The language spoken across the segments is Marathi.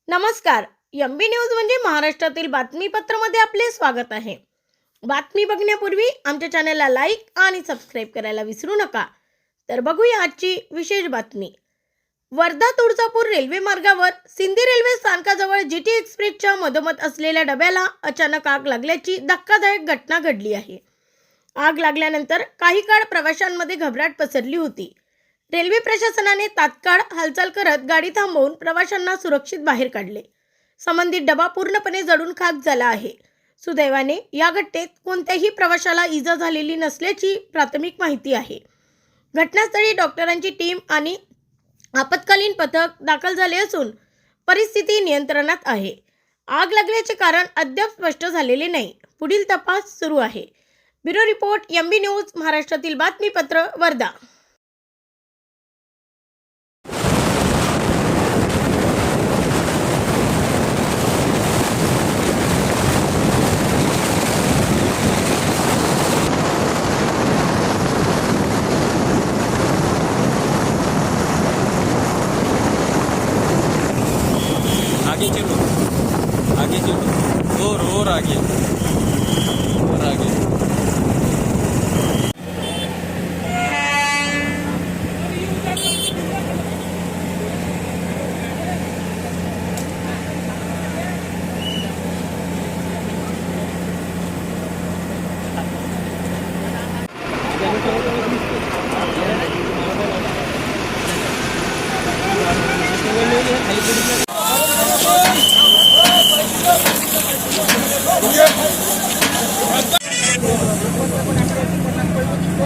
नमस्कार. एमबी न्यूज म्हणजे महाराष्ट्रातील बातमीपत्रामध्ये आपले स्वागत आहे. बातमी बघण्यापूर्वी आमच्या चॅनलला लाईक आणि सबस्क्राईब करायला विसरू नका. तर बघूया आजची विशेष बातमी. वर्धा तुळजापूर रेल्वे मार्गावर सिंदी रेल्वे स्थानकाजवळ जीटी एक्सप्रेसच्या मधोमध असलेल्या डब्याला अचानक आग लागल्याची धक्कादायक घटना घडली आहे. आग लागल्यानंतर काही काळ प्रवाशांमध्ये घबराट पसरली होती. रेल्वे प्रशासनाने तात्काळ हालचाल करत गाडी थांबवून प्रवाशांना सुरक्षित बाहेर काढले. संबंधित डबा पूर्णपणे जळून खाक झाला आहे. सुदैवाने या घटनेत कोणत्याही प्रवाशाला इजा झालेली नसल्याची प्राथमिक माहिती आहे. घटनास्थळी डॉक्टरांची टीम आणि आपत्कालीन पथक दाखल झाले असून परिस्थिती नियंत्रणात आहे. आग लागल्याचे कारण अद्याप स्पष्ट झालेले नाही. पुढील तपास सुरू आहे. ब्युरो रिपोर्ट, एमबी न्यूज, महाराष्ट्रातील बातमीपत्र, वर्धा. आगे चलो और आगे और आगे।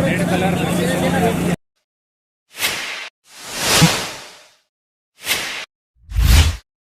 Red colour